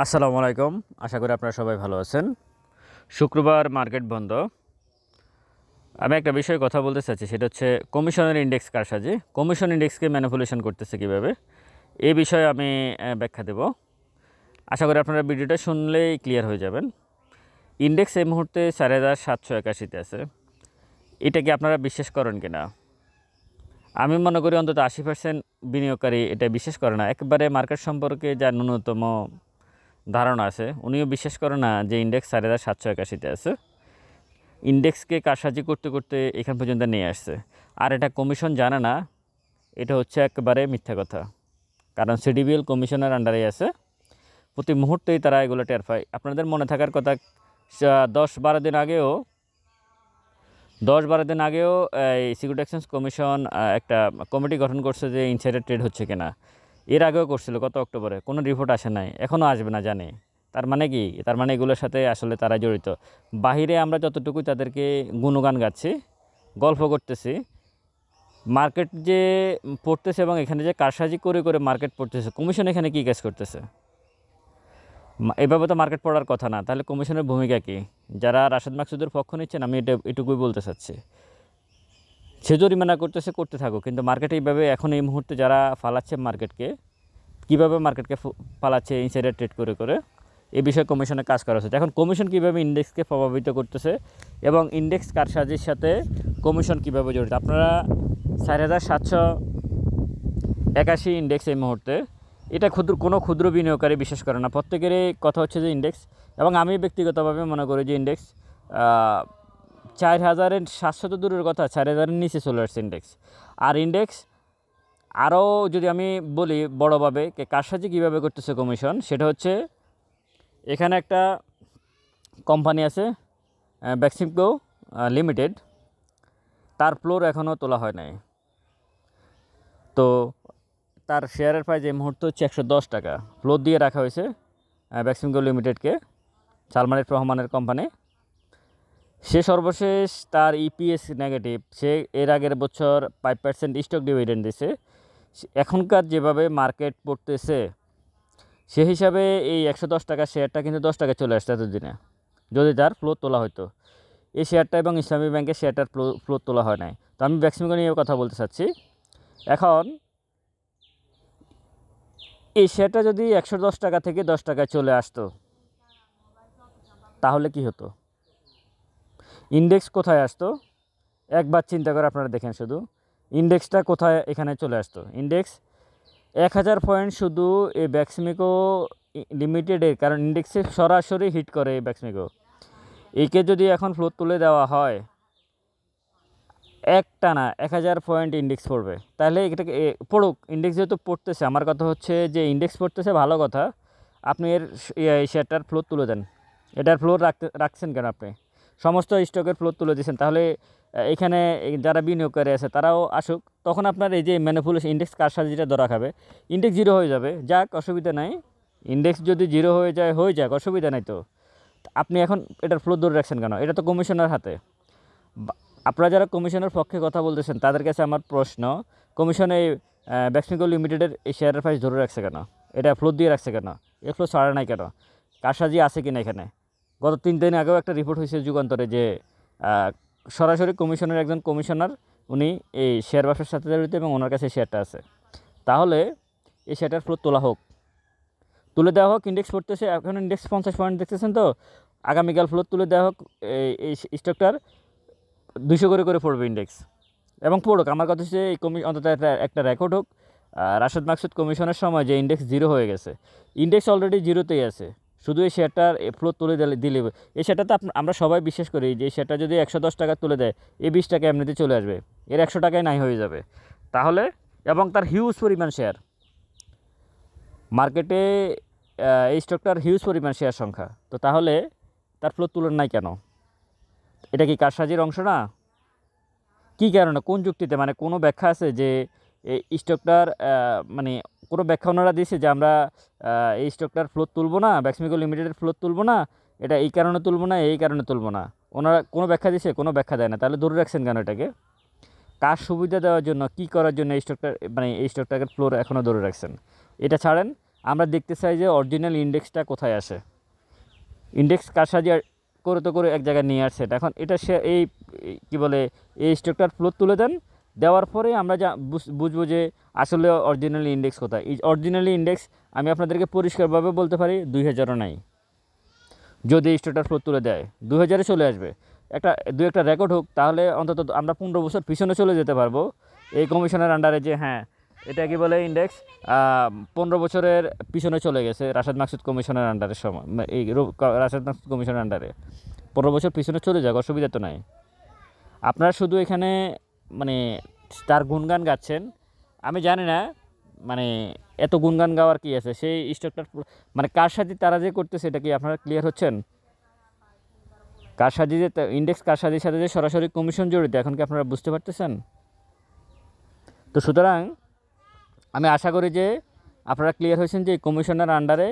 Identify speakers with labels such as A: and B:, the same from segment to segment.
A: আসসালামু আলাইকুম। আশা করি আপনারা সবাই ভালো আছেন। শুক্রবার মার্কেট বন্ধ। আমি একটা বিষয়ে কথা বলতে চাচ্ছি, সেটা হচ্ছে কমিশনের ইন্ডেক্স কারসাজি। কমিশন ইন্ডেক্সকে ম্যানিপুলেশন করতেছে কীভাবে, এই বিষয়ে আমি ব্যাখ্যা দেব। আশা করি আপনারা ভিডিওটা শুনলেই ক্লিয়ার হয়ে যাবেন। ইন্ডেক্স এই মুহূর্তে 4781-তে আছে। এটা কি আপনারা বিশ্বাস করেন কি না? আমি মনে করি অন্তত 80% বিনিয়োগকারী এটা বিশ্বাস করে না। একেবারে মার্কেট সম্পর্কে যার ন্যূনতম ধারণা আছে উনিও বিশ্বাস করে না যে ইন্ডেক্স 4781-তে আছে। ইন্ডেক্সকে কারসাজি করতে করতে এখান পর্যন্ত নিয়ে আসছে। আর এটা কমিশন জানে না, এটা হচ্ছে একেবারে মিথ্যা কথা। কারণ সিডিবিএল কমিশনের আন্ডারে আছে, প্রতি মুহূর্তেই তারা এগুলো টের পায়। আপনাদের মনে থাকার কথা, 10-12 দিন আগেও এই সিকিউরিটি এক্সচেঞ্জ কমিশন একটা কমিটি গঠন করছে যে ইনসাইডার ট্রেড হচ্ছে কিনা। এর আগেও করছিল গত অক্টোবরে, কোনো রিপোর্ট আসে নাই, এখনও আসবে না জানি। তার মানে কি? তার মানে এগুলোর সাথে আসলে তারা জড়িত। বাহিরে আমরা যতটুকু তাদেরকে গুণগান গাচ্ছি, গল্প করতেছি, মার্কেট যে পড়তেছে এবং এখানে যে কারসাজি করে করে মার্কেট পড়তেছে, কমিশন এখানে কী কাজ করতেছে? এভাবে তো মার্কেট পড়ার কথা না। তাহলে কমিশনের ভূমিকা কী? যারা রাশেদ মাকসুদের পক্ষ নিচ্ছেন, আমি এটুকুই বলতে চাচ্ছি, সে জরিমানা করতেছে, করতে থাকো, কিন্তু মার্কেটে এইভাবে এখন এই মুহূর্তে যারা ফালাচ্ছে মার্কেটকে, কীভাবে মার্কেটকে ফালাচ্ছে ইনসাইডার ট্রেড করে করে, এই বিষয়ে কমিশনের কাজ করা হচ্ছে। এখন কমিশন কীভাবে ইন্ডেক্সকে প্রভাবিত করতেছে এবং ইন্ডেক্স কারসাজির সাথে কমিশন কীভাবে জড়িত, আপনারা 4781 ইন্ডেক্স এই মুহূর্তে, এটা কোনো ক্ষুদ্র বিনিয়োগকারী বিশ্বাস করে না। প্রত্যেকেরই কথা হচ্ছে যে ইন্ডেক্স, এবং আমি ব্যক্তিগতভাবে মনে করি যে ইন্ডেক্স 4700 তো দূরের কথা, 4000-এর নিচে চলে আসছে ইন্ডেক্স। আর ইন্ডেক্স আরও যদি আমি বলি বড়োভাবে, কারসাজি কীভাবে করতেছে কমিশন, সেটা হচ্ছে এখানে একটা কোম্পানি আছে বেক্সিমকো লিমিটেড, তার ফ্লোর এখনও তোলা হয় নাই। তো তার শেয়ারের প্রাইস এই মুহূর্তে হচ্ছে 110 টাকা। ফ্লোর দিয়ে রাখা হয়েছে বেক্সিমকো লিমিটেডকে, সালমান এফ রহমানের কোম্পানি। সে সর্বশেষ তার ইপিএস নেগেটিভ, সে এর আগের বছর 5% স্টক ডিভিডেন্ড দিছে। এখনকার যেভাবে মার্কেট পড়তেছে সে হিসাবে এই 110 টাকা শেয়ারটা কিন্তু 10 টাকায় চলে আসছে এতদিনে, যদি তার ফ্লোর তোলা হতো। এই শেয়ারটা এবং ইসলামী ব্যাংকের শেয়ারটার ফ্লোর তোলা হয় নাই। তো আমি বেক্সিমকো নিয়ে কথা বলতে চাচ্ছি। এখন এই শেয়ারটা যদি 110 টাকা থেকে 10 টাকায় চলে আসতো, তাহলে কি হতো? ইন্ডেক্স কোথায় আসতো? একবার চিন্তা করে আপনারা দেখেন, শুধু ইন্ডেক্সটা কোথায় এখানে চলে আসতো। ইন্ডেক্স 1000 পয়েন্ট শুধু এই বেক্সিমকো লিমিটেডের, কারণ ইন্ডেক্সে সরাসরি হিট করে এই বেক্সিমকো। একে যদি এখন ফ্লোর তুলে দেওয়া হয়, একটানা 1000 পয়েন্ট ইন্ডেক্স পড়বে। তাহলে এটাকে পড়ুক, ইন্ডেক্স যেহেতু পড়তেছে, আমার কথা হচ্ছে যে ইন্ডেক্স পড়তেছে ভালো কথা, আপনি এর শেয়ারটার ফ্লোর তুলে দেন। এটার ফ্লোর রাখছেন কেন? আপনি সমস্ত স্টকের ফ্লোর তুলে দিয়েছেন, তাহলে এখানে যারা বিনিয়োগকারী আছে তারাও আসুক, তখন আপনার এই যে ম্যানিপুলেশন ইন্ডেক্স কারসাজিটা ধরা খাবে। ইন্ডেক্স জিরো হয়ে যাবে, যাক, অসুবিধা নাই। ইন্ডেক্স যদি জিরো হয়ে যাক, অসুবিধা নাই। তো আপনি এখন এটার ফ্লোর ধরে রাখছেন কেন? এটা তো কমিশনের হাতে। আপনারা যারা কমিশনের পক্ষে কথা বলতেছেন তাদের কাছে আমার প্রশ্ন, কমিশন এই বেক্সিমকো লিমিটেডের এই শেয়ারের প্রাইস ধরে রাখছে কেন? এটা ফ্লোর দিয়ে রাখছে কেন? এ ফ্লোর ছাড়া নাই কেন? কারসাজি আছে কিনা এখানে? গত 3 দিন আগেও একটা রিপোর্ট হয়েছে যুগান্তরে যে সরাসরি কমিশনের একজন কমিশনার, উনি এই শেয়ার ব্যবসার সাথে জড়িত এবং ওনার কাছে শেয়ারটা আছে। তাহলে এই শেয়ারটার ফ্লোর তুলে দেওয়া হোক। ইন্ডেক্স পড়তেছে, এখন ইন্ডেক্স 50 পয়েন্ট দেখতেছেন, তো আগামীকাল ফ্লোর তুলে দেওয়া হোক। এই স্টকটার 200 করে পড়বে ইন্ডেক্স, এবং পড়ুক। আমার কথা হচ্ছে এই অন্তত একটা রেকর্ড হোক রাশেদ মাকসুদ কমিশনের সময়, যে ইন্ডেক্স জিরো হয়ে গেছে। ইন্ডেক্স অলরেডি জিরোতেই আছে, শুধু এই শেয়ারটার ফ্লোর তুলে দিলে এই শেয়ারটা আমরা সবাই বিশ্বাস করি যে এই শেয়ারটা যদি 110 টাকা তুলে দেয়, এই 20 টাকা এমনিতে চলে আসবে, এর 100 টাকায় নাই হয়ে যাবে। তাহলে, এবং তার হিউজ পরিমাণ শেয়ার মার্কেটে, এই স্টকটার হিউজ পরিমাণ শেয়ার সংখ্যা, তো তাহলে তার ফ্লোর তুলন নাই কেন? এটা কি কারসাজির অংশ না? কী কারণে, কোন যুক্তিতে, মানে কোনো ব্যাখ্যা আছে যে এই স্টকটার, মানে কোনো ব্যাখ্যা ওনারা দিয়েছে যে আমরা এই স্টকটার ফ্লোর তুলব না, বেক্সিমকো লিমিটেডের ফ্লোর তুলব না, এটা এই কারণে তুলব না, এই কারণে তুলব না? ওনারা কোনো ব্যাখ্যা দিয়েছে? কোনো ব্যাখ্যা দেয় না। তাহলে ধরে রাখছেন কেন এটাকে? কার সুবিধা দেওয়ার জন্য, কী করার জন্য এই স্টকটা, মানে এই স্টকটাকে ফ্লোর এখনও ধরে রাখছেন? এটা ছাড়েন, আমরা দেখতে চাই যে অরিজিনাল ইন্ডেক্সটা কোথায় আসে। ইন্ডেক্স কারসাজি করে তো করে এক জায়গায় নিয়ে আসছে, এখন এটা সে এই কী বলে এই স্টকটার ফ্লোর তুলে দেন, দেওয়ার পরে আমরা যা বুঝবো যে আসলে অরিজিনাল ইন্ডেক্স কোথায়। এই অরিজিনালি ইন্ডেক্স আমি আপনাদেরকে পরিষ্কারভাবে বলতে পারি 2000-ও নাই। যদি স্টকটার ফ্লোর তুলে দেয় 2000-এ চলে আসবে, একটা রেকর্ড হোক, তাহলে অন্তত আমরা 15 বছর পিছনে চলে যেতে পারবো এই কমিশনের আন্ডারে, যে হ্যাঁ এটা কি বলে ইন্ডেক্স 15 বছরের পিছনে চলে গেছে রাশেদ মাকসুদ কমিশনের আন্ডারের সময়, এই রাশেদ মাকসুদ কমিশনের আন্ডারে 15 বছর পিছনে চলে যাক, অসুবিধা তো নাই। আপনারা শুধু এখানে মানে তার গুণগান গাচ্ছেন, আমি জানি না মানে এত গুণগান গাওয়ার কি আছে। সেই স্টকটার মানে কারসাজি তারা যে করতেছে, এটা কি আপনারা ক্লিয়ার হচ্ছেন? কারসাজি যে ইন্ডেক্স কারসাজির সাথে যে সরাসরি কমিশন জড়িত, এখন কি আপনারা বুঝতে পারতেছেন? তো সুতরাং আমি আশা করি যে আপনারা ক্লিয়ার হয়েছেন যে কমিশনের আন্ডারে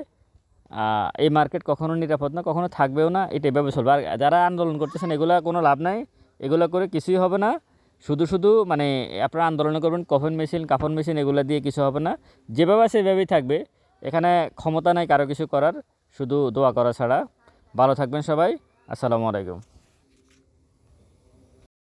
A: এই মার্কেট কখনো নিরাপদ না, কখনো থাকবেও না, এটা এভাবে চলবে। আর যারা আন্দোলন করতেছেন এগুলা কোনো লাভ নাই, এগুলো করে কিছুই হবে না। শুধু মানে আপনারা আন্দোলন করবেন, কাফন মেশিন এগুলো দিয়ে কিছু হবে না, যেভাবে সেভাবেই থাকবে। এখানে ক্ষমতা নাই কারো কিছু করার, শুধু দোয়া করা ছাড়া। ভালো থাকবেন সবাই, আসসালামু আলাইকুম।